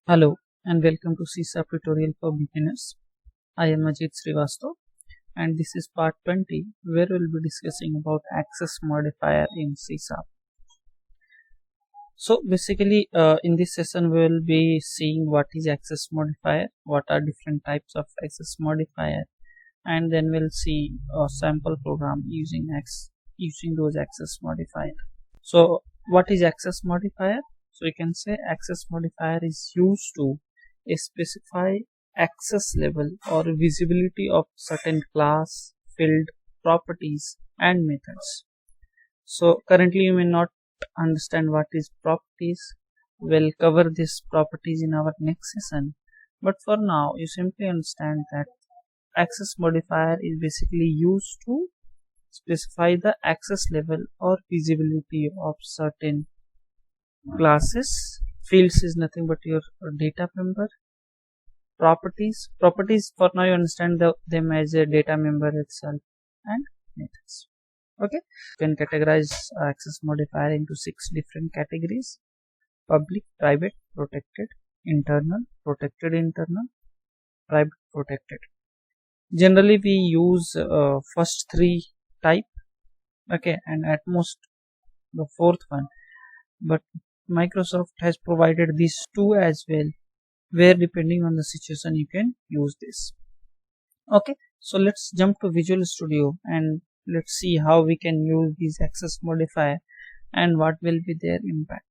Hello and welcome to CSAP tutorial for beginners. I am Ajit Srivastava and this is part 20 where we will be discussing about access modifier in CSAP. So basically in this session we will be seeing what is access modifier, what are different types of access modifier, and then we'll see a sample program using those access modifier. So what is access modifier? So you can say access modifier is used to specify access level or visibility of certain class, field, properties and methods. So currently you may not understand what is properties. We'll cover this properties in our next session, but for now you simply understand that access modifier is basically used to specify the access level or visibility of certain classes. Fields is nothing but your data member. Properties for now you understand them as a data member itself, and methods. Okay, you can categorize access modifier into 6 different categories: public, private, protected, internal, protected internal, private, protected. Generally we use first 3 type, okay, and at most the 4th one, but Microsoft has provided these 2 as well, where depending on the situation you can use this. Okay, so let's jump to Visual Studio and let's see how we can use these access modifier and what will be their impact.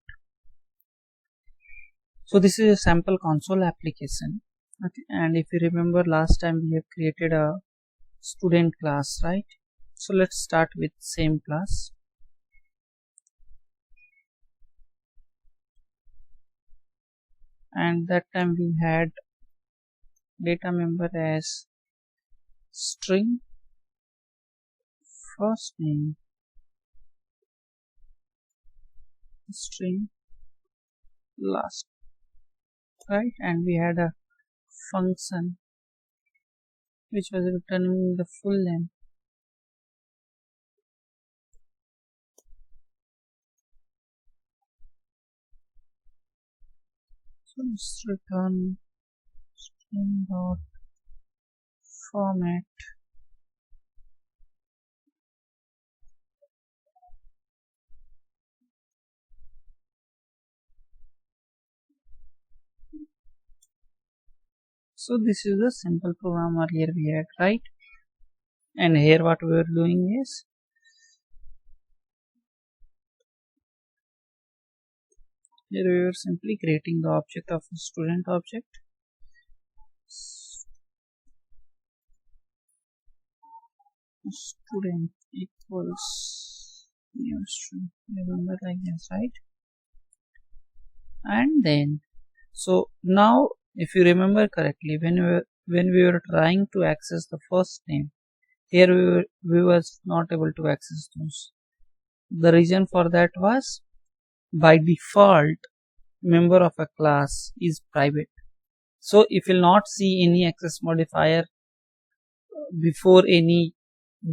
So this is a sample console application, okay, and if you remember last time we have created a student class, right? So let's start with same class. And that time we had data member as string, first name, string, last, right? And we had a function which was returning the full name. So let's return string dot format. So this is the simple program earlier we had, right? And here what we are doing is here we are simply creating the object of a student object. Student equals new string, remember like this, right? And then so now if you remember correctly, when we were trying to access the first name, here we was not able to access those. The reason for that was by default member of a class is private, so if you'll not see any access modifier before any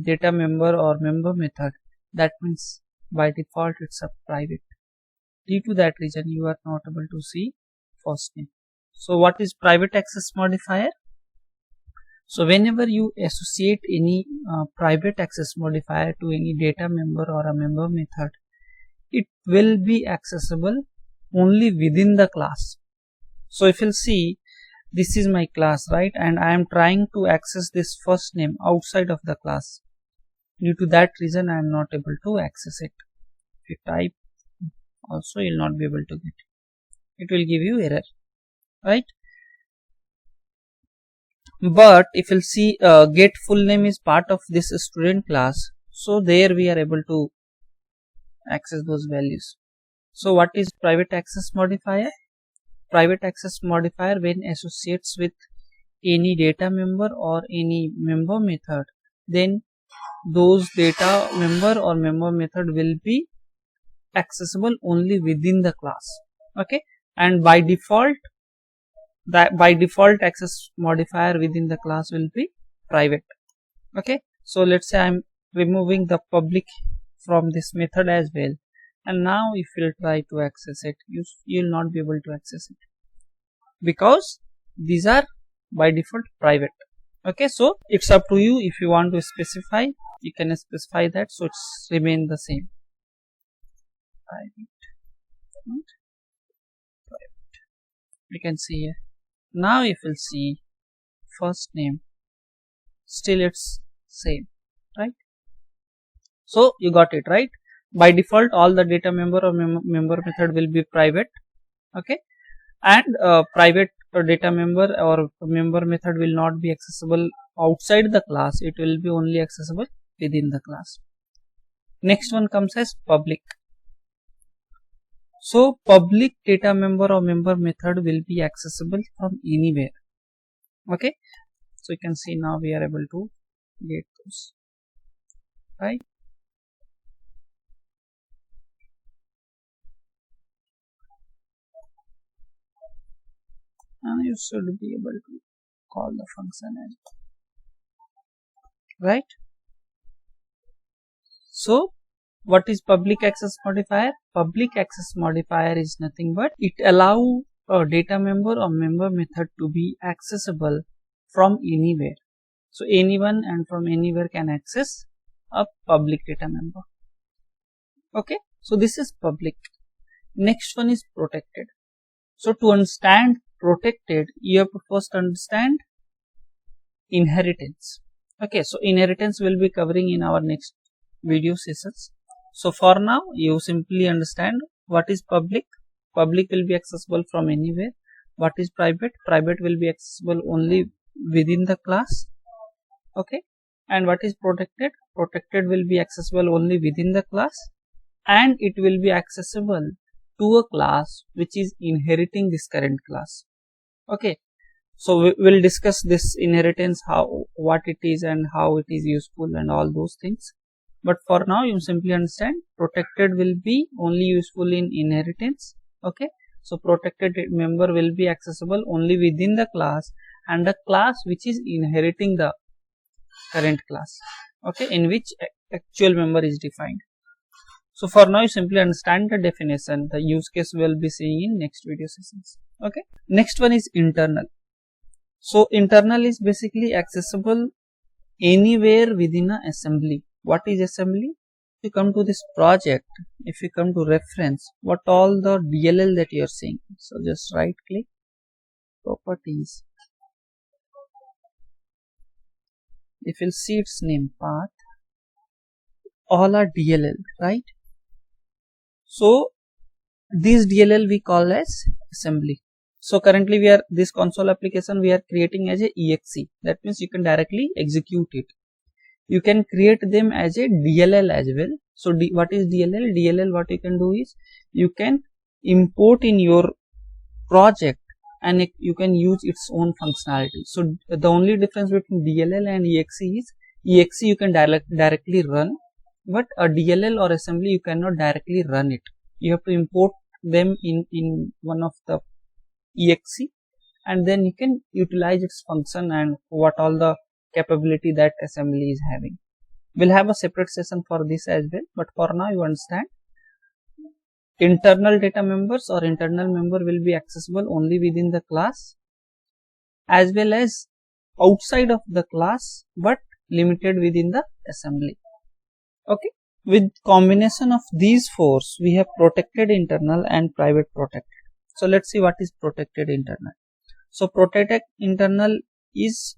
data member or member method, that means by default it's a private. Due to that reason you are not able to see first name. So what is private access modifier? So whenever you associate any private access modifier to any data member or a member method, it will be accessible only within the class. So if you'll see, this is my class, right, and I am trying to access this first name outside of the class. Due to that reason I am not able to access it. If you type also you will not be able to get it. It will give you error, right? But if you'll see get full name is part of this student class, so there we are able to access those values. So what is private access modifier? Private access modifier when associates with any data member or any member method, then those data member or member method will be accessible only within the class, okay, and by default access modifier within the class will be private. Okay, so let's say I'm removing the public from this method as well, and now if you'll try to access it, you'll not be able to access it. because these are by default private. Okay, so it's up to you. If you want to specify, you can specify that, so it's remain the same. Private and private. You can see here. Now if you'll see first name, still it's same, right? So you got it, right? By default, all the data member or member method will be private. Okay, and private data member or member method will not be accessible outside the class. It will be only accessible within the class. Next one comes as public. So public data member or member method will be accessible from anywhere. Okay, so you can see now we are able to get those, right? And you should be able to call the function as well, right? So what is public access modifier? Public access modifier is nothing but it allow a data member or member method to be accessible from anywhere. So anyone and from anywhere can access a public data member. Okay, so this is public. Next one is protected. So to understand protected, you have to first understand inheritance. Okay, so inheritance will be covering in our next video sessions. So for now, you simply understand what is public. Public will be accessible from anywhere. What is private? Private will be accessible only within the class. Okay, and what is protected? Protected will be accessible only within the class, and it will be accessible to a class which is inheriting this current class. Okay, so we will discuss this inheritance, what it is and how it is useful and all those things. But for now, you simply understand protected will be only useful in inheritance. Okay, so protected member will be accessible only within the class and the class which is inheriting the current class. Okay, in which actual member is defined. So for now, you simply understand the definition. The use case we will be seeing in next video sessions. Okay, next one is internal. So internal is basically accessible anywhere within a assembly. What is assembly? If you come to this project, if you come to reference, what all the DLL that you are seeing. So just right click, properties. If you'll see its name, path, all are DLL, right? So these DLL we call as assembly. So currently we are, this console application we are creating as a exe. That means you can directly execute it. You can create them as a DLL as well. So what is DLL? DLL, what you can do is you can import in your project and you can use its own functionality. So the only difference between DLL and exe is exe you can directly run, but a DLL or assembly you cannot directly run it. You have to import them in one of the exe, and then you can utilize its function and what all the capability that assembly is having. We'll have a separate session for this as well, but for now you understand internal data members or internal member will be accessible only within the class as well as outside of the class, but limited within the assembly. Okay, with combination of these four, we have protected internal and private protected. So let's see what is protected internal. So protected internal is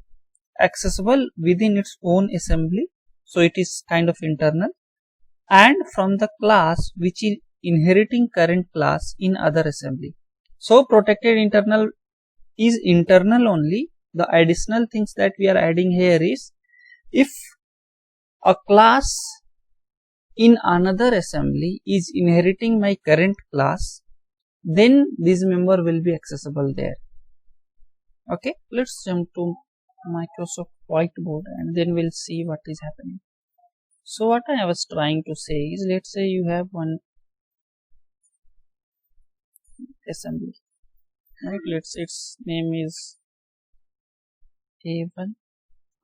accessible within its own assembly, so it is kind of internal, and from the class which is inheriting current class in other assembly. So protected internal is internal only. The additional things that we are adding here is if a class in another assembly is inheriting my current class, then this member will be accessible there. Okay, let's jump to Microsoft Whiteboard and then we'll see what is happening. So what I was trying to say is, let's say you have one assembly, right? Let's say its name is A1.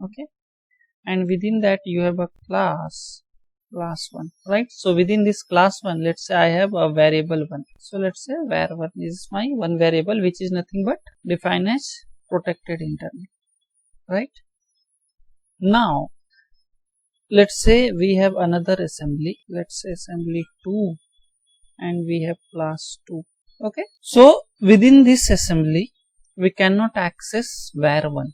Okay, and within that you have a class class 1, right? So within this class 1, let's say I have a variable 1. So let's say var1 is my one variable which is nothing but defined as protected internal, right? Now let's say we have another assembly, let's say assembly 2, and we have class 2. Okay, so within this assembly we cannot access var1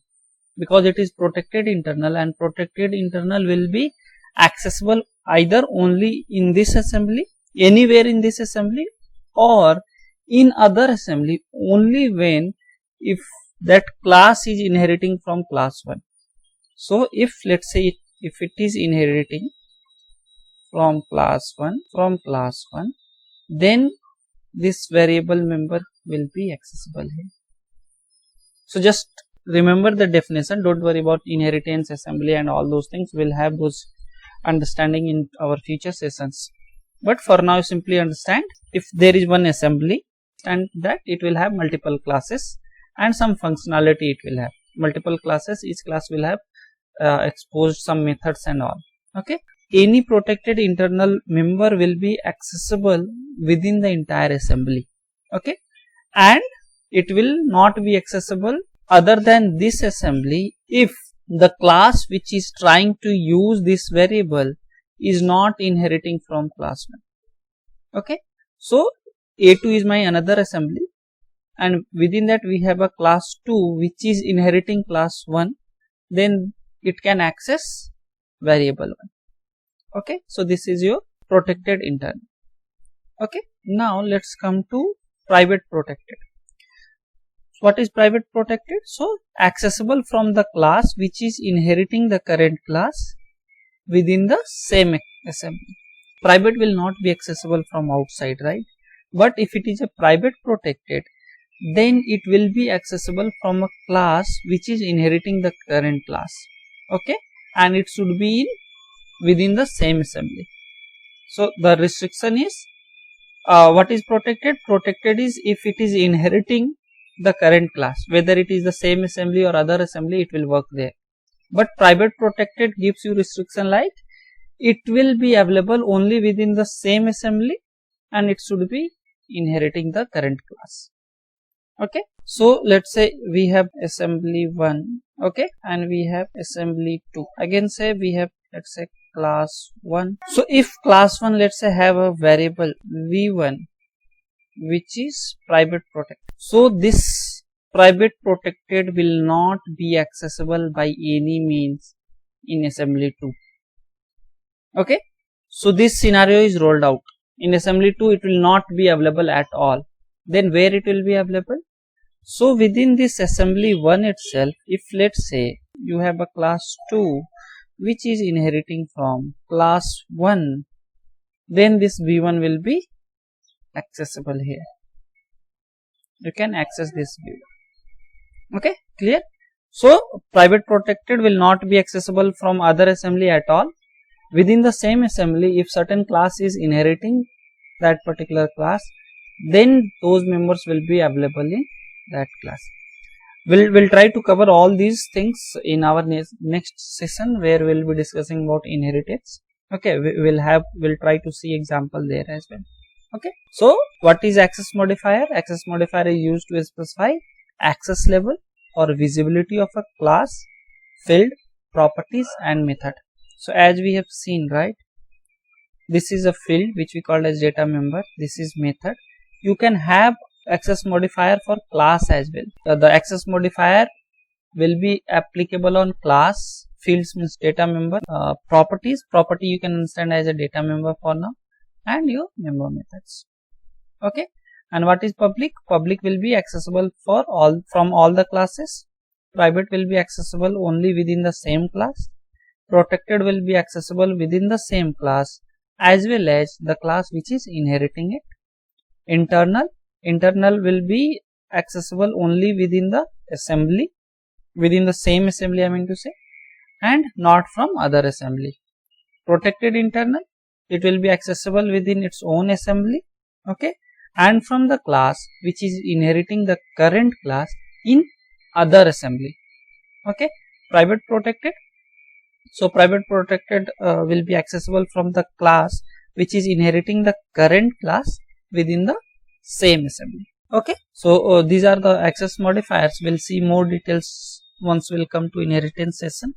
because it is protected internal, and protected internal will be accessible either only in this assembly, anywhere in this assembly, or in other assembly only when if that class is inheriting from class 1. So if let's say if it is inheriting from class 1, then this variable member will be accessible here. So just remember the definition, don't worry about inheritance, assembly and all those things. We'll have those understanding in our future sessions, but for now simply understand if there is one assembly and that it will have multiple classes and some functionality it will have. Multiple classes, each class will have exposed some methods and all. Okay, any protected internal member will be accessible within the entire assembly. Okay, and it will not be accessible other than this assembly if the class which is trying to use this variable is not inheriting from class 1. Okay, so A2 is my another assembly, and within that we have a class 2 which is inheriting class 1, then it can access variable 1. Okay, so this is your protected internal. Okay, now let's come to private protected. What is private protected? So accessible from the class which is inheriting the current class within the same assembly. Private will not be accessible from outside, right? But if it is a private protected, then it will be accessible from a class which is inheriting the current class. Okay, and it should be within the same assembly. So the restriction is what is protected? Protected is if it is inheriting the current class, whether it is the same assembly or other assembly, it will work there. But private protected gives you restriction like it will be available only within the same assembly and it should be inheriting the current class. Okay, so let's say we have assembly 1, okay, and we have assembly 2. Again say we have, let's say, class 1. So if class 1, let's say, have a variable v1 which is private protected, so this private protected will not be accessible by any means in assembly 2. Okay, so this scenario is rolled out. In assembly 2 it will not be available at all. Then where it will be available? So within this assembly 1 itself, if let's say you have a class 2 which is inheriting from class 1, then this v1 will be accessible here. You can access this v1. Okay, clear? So private protected will not be accessible from other assembly at all. Within the same assembly, if certain class is inheriting that particular class, then those members will be available in that class. We'll try to cover all these things in our next session where we'll be discussing about inheritance. Okay, we'll try to see example there as well. Okay, so what is access modifier? Access modifier is used to specify access level or visibility of a class, field, properties and method. So as we have seen, right, this is a field which we call as data member, this is method. You can have access modifier for class as well. The access modifier will be applicable on class, fields means data member, property you can understand as a data member for now, and your member methods. Okay, and what is public? Public will be accessible for all, from all the classes. Private will be accessible only within the same class. Protected will be accessible within the same class as well as the class which is inheriting it. Internal will be accessible only within the assembly, within the same assembly I mean to say, and not from other assembly. Protected internal, it will be accessible within its own assembly, okay, and from the class which is inheriting the current class in other assembly. Okay, private protected, So private protected will be accessible from the class which is inheriting the current class within the same assembly. Okay, so these are the access modifiers. We'll see more details once we'll come to inheritance session,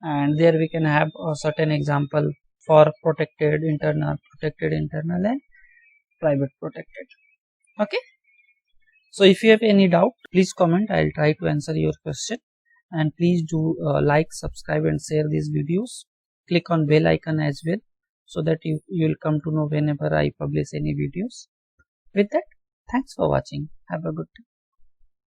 and there we can have a certain example for protected internal, and private protected. Okay, so if you have any doubt, please comment. I'll try to answer your question, and please do like, subscribe and share these videos. Click on bell icon as well, so that you will come to know whenever I publish any videos. With that, thanks for watching. Have a good day.